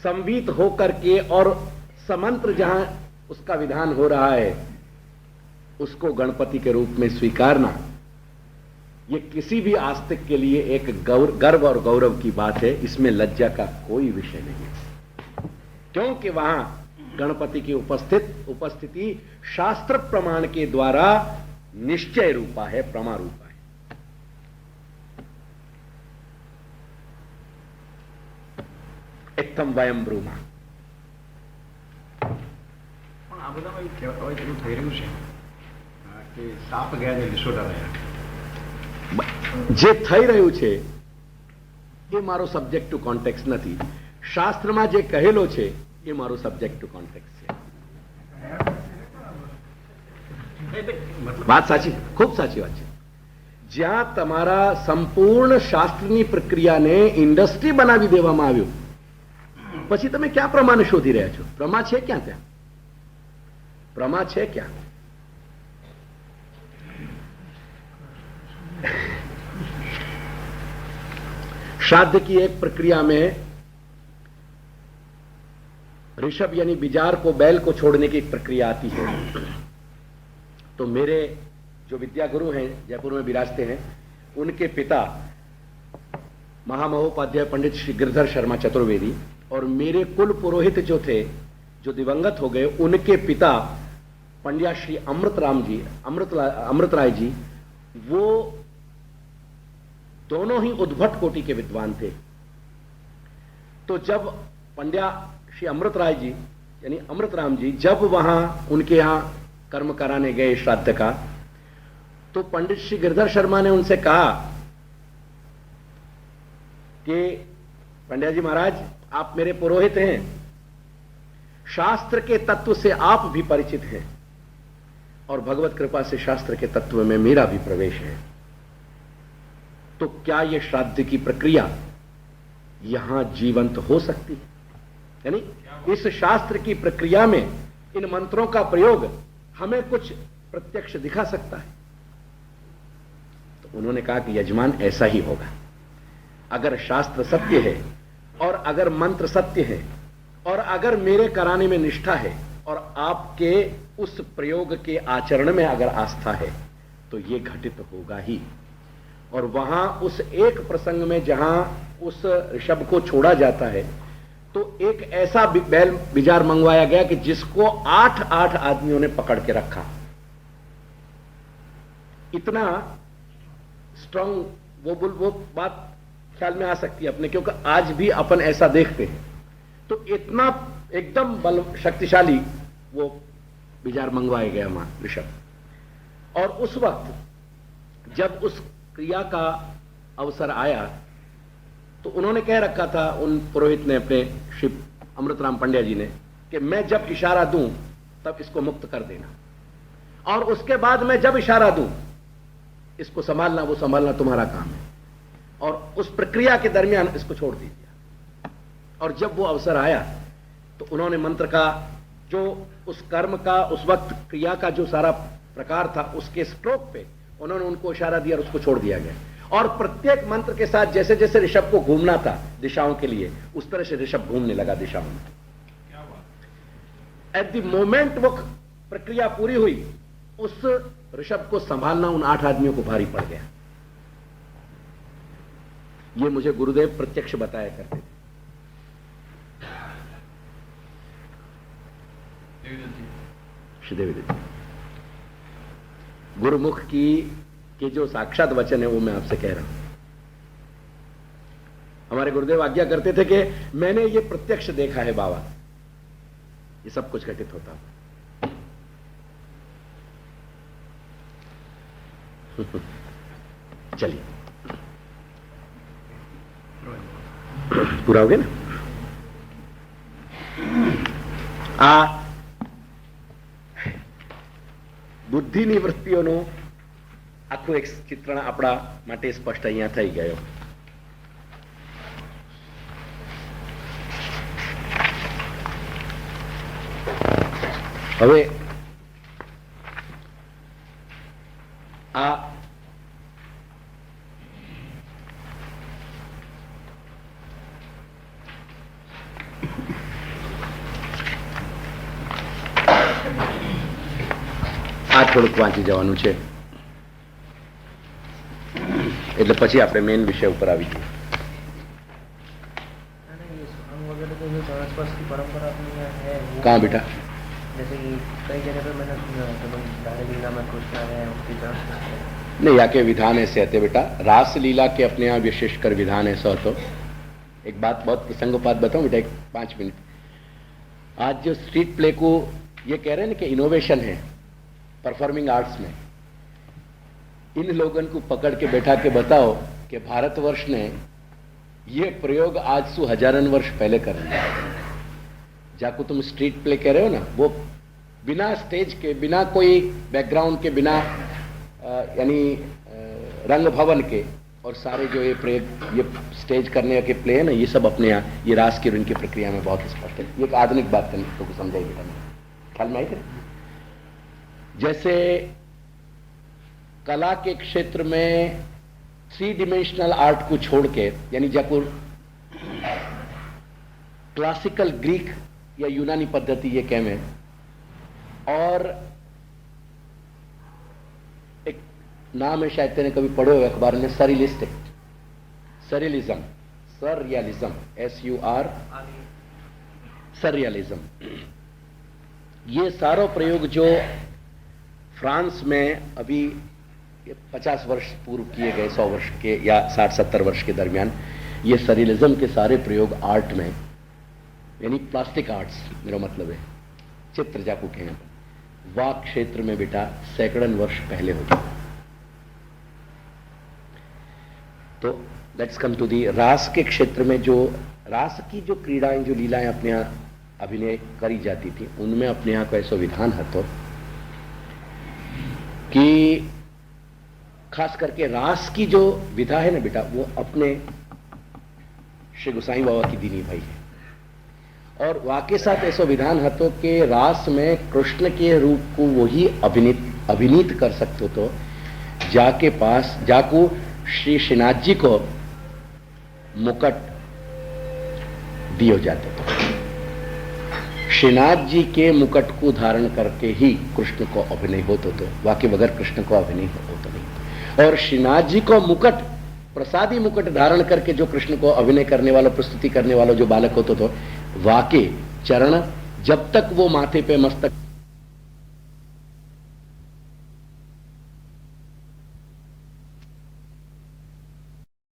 संवीत होकर के और समंत्र जहां उसका विधान हो रहा है उसको गणपति के रूप में स्वीकारना, ये किसी भी आस्तिक के लिए एक गर्व और गौरव की बात है. इसमें लज्जा का कोई विषय नहीं है, क्योंकि वहां गणपति की उपस्थिति शास्त्र प्रमाण के द्वारा निश्चय रूपा है, प्रमा रूपा है. एकदम वयम ब्रूमा. પણ આ બધામાં હવે પેલું થઈ રહ્યું છે કે સાપ ગયા ને લીસોટા રહ્યા. જે થઈ રહ્યું છે એ મારો સબ્જેક્ટિવ કોન્ટેક્સ્ટ નથી. શાસ્ત્રમાં જે કહેલો છે એ મારો સબ્જેક્ટિવ કોન્ટેક્સ્ટ છે. વાત સાચી, ખૂબ સાચી વાત છે. જ્યાં તમારા સંપૂર્ણ શાસ્ત્રની પ્રક્રિયાને ઇન્ડસ્ટ્રી બનાવી દેવામાં આવ્યું, પછી તમે ક્યાં પ્રમાને શોધી રહ્યા છો? પ્રમા છે ક્યાં? ત્યાં પ્રમા છે ક્યાં? श्राद्ध की एक प्रक्रिया में ऋषभ यानी बिजार को, बैल को छोड़ने की एक प्रक्रिया आती है। तो मेरे जो विद्या गुरु हैं, जयपुर में विराजते हैं, उनके पिता महामहोपाध्याय पंडित श्री गिरधर शर्मा चतुर्वेदी और मेरे कुल पुरोहित जो थे, जो दिवंगत हो गए, उनके पिता पंड्या श्री अमृत राय जी, वो दोनों ही उद्भट कोटि के विद्वान थे। तो जब पंड्या श्री अमृत राय जी यानी अमृत राम जी जब वहां उनके यहां कर्म कराने गए श्राद्ध का, तो पंडित श्री गिरधर शर्मा ने उनसे कहा कि पंड्या जी महाराज, आप मेरे पुरोहित हैं, शास्त्र के तत्व से आप भी परिचित हैं और भगवत कृपा से शास्त्र के तत्व में मेरा भी प्रवेश है, तो क्या यह श्राद्ध की प्रक्रिया यहां जीवंत हो सकती है? यानी इस शास्त्र की प्रक्रिया में इन मंत्रों का प्रयोग हमें कुछ प्रत्यक्ष दिखा सकता है? तो उन्होंने कहा कि यजमान, ऐसा ही होगा। अगर शास्त्र सत्य है और अगर मंत्र सत्य है और अगर मेरे कराने में निष्ठा है और आपके उस प्रयोग के आचरण में अगर आस्था है, तो यह घटित होगा ही। और वहां उस एक प्रसंग में जहां उस ऋषभ को छोड़ा जाता है, तो एक ऐसा बैल बिजार मंगवाया गया कि जिसको 8 आदमियों ने पकड़ के रखा। इतना स्ट्रांग वो बात ख्याल में आ सकती है अपने, क्योंकि आज भी अपन ऐसा देखते हैं। तो इतना एकदम बल शक्तिशाली वो बिजार मंगवाया गया मां ऋषभ। और उस वक्त जब उस क्रिया का अवसर आया, तो उन्होंने कह रखा था, उन पुरोहित ने, अपने श्री अमृतराम पंड्या जी ने, कि मैं जब इशारा दूं तब इसको मुक्त कर देना, और उसके बाद मैं जब इशारा दूं इसको संभालना, वो संभालना तुम्हारा काम है, और उस प्रक्रिया के दरमियान इसको छोड़ दीजिए। और जब वो अवसर आया, तो उन्होंने मंत्र का जो उस कर्म का, उस वक्त क्रिया का जो सारा प्रकार था, उसके स्ट्रोक पे उन्होंने उनको इशारा दिया और उसको छोड़ दिया गया। और प्रत्येक मंत्र के साथ जैसे जैसे ऋषभ को घूमना था दिशाओं के लिए, उस तरह से ऋषभ घूमने लगा दिशाओं में। क्या बात। एट द मोमेंट वो प्रक्रिया पूरी हुई, उस ऋषभ को संभालना उन 8 आदमियों को भारी पड़ गया। ये मुझे गुरुदेव प्रत्यक्ष बताया करते थे। श्रीदेवी जी, गुरुमुख की के जो साक्षात वचन है वो मैं आपसे कह रहा हूं। हमारे गुरुदेव आज्ञा करते थे कि मैंने ये प्रत्यक्ष देखा है बाबा, ये सब कुछ घटित होता। चलिए, पूरा हो गया ना? બુદ્ધિની વૃત્તિઓનું આખું એક ચિત્રણ આપણા માટે સ્પષ્ટ અહીંયા થઈ ગયો. હવે આ થોડુંક વાંચી જવાનું છે એટલે પછી આપણે મેઇન વિષય ઉપર આવી જઈએ. कहाँ बेटा? जैसे कि कई जगह पे मैंने सुना है तो रास लीला में कृष्ण है उसकी जांच नहीं, यहाँ के विधान ऐसे आते बेटा. रास लीला के अपने यहाँ विशेषकर विधान ऐसा होता. एक बात बहुत प्रसंगोपात बताऊं बेटा, एक 5 मिनट. आज जो स्ट्रीट प्ले को ये कह रहे हैं ना कि इनोवेशन है परफॉर्मिंग आर्ट्स में, इन लोगों को पकड़ के बैठा के बताओ कि भारतवर्ष ने ये प्रयोग आज से हजारन वर्ष पहले कर रहे हैं. जाको तुम स्ट्रीट प्ले कह रहे हो ना, वो बिना स्टेज के, बिना कोई बैकग्राउंड के, बिना यानी रंग भवन के, और सारे जो ये स्टेज करने के प्ले है ना, ये सब अपने यहाँ ये रास की उनकी प्रक्रिया में बहुत स्पष्ट है. ये एक आधुनिक बात करने तो समझाई बेटा, ख्याल में आई थे. जैसे कला के क्षेत्र में थ्री डिमेंशनल आर्ट को छोड़ के, यानी जाको क्लासिकल ग्रीक या यूनानी पद्धति ये कह में, और एक नाम है शायद तेने कभी पढ़ो है अखबार में, सरियलिज्म, SUR, सरियलिज्म। ये सारो प्रयोग जो फ्रांस में अभी 50 वर्ष पूर्व किए गए, 100 वर्ष के या 60-70 वर्ष के दरमियान, ये सरियलिज्म के सारे प्रयोग आर्ट में, यानी प्लास्टिक आर्ट्स, मेरा मतलब है चित्र जाकू कहें, वाक क्षेत्र में बेटा सैकड़न वर्ष पहले हो गया। तो लेट्स कम टू दी रास के क्षेत्र में। जो रास की जो क्रीड़ाएं, जो लीलाएं अपने यहाँ अभिनय करी जाती थी, उनमें अपने यहाँ को ऐसा विधान है तो कि खास करके रास की जो विधा है ना बेटा, वो अपने श्री गोसाई बाबा की दीनी भाई है। और वाके साथ ऐसा विधान है तो कि रास में कृष्ण के रूप को वही अभिनीत कर सकते तो जाके पास जाको श्री श्रीनाथ जी को मुकुट दिए जाते थे। श्रीनाथ जी के मुकुट को धारण करके ही कृष्ण को अभिनय होता तो, वाके बगैर कृष्ण को अभिनय होता नहीं। और श्रीनाथ जी को मुकुट, प्रसादी मुकुट धारण करके जो कृष्ण को अभिनय करने वाला, प्रस्तुति करने वाला जो बालक होता तो, वाके चरण जब तक वो माथे पे मस्तक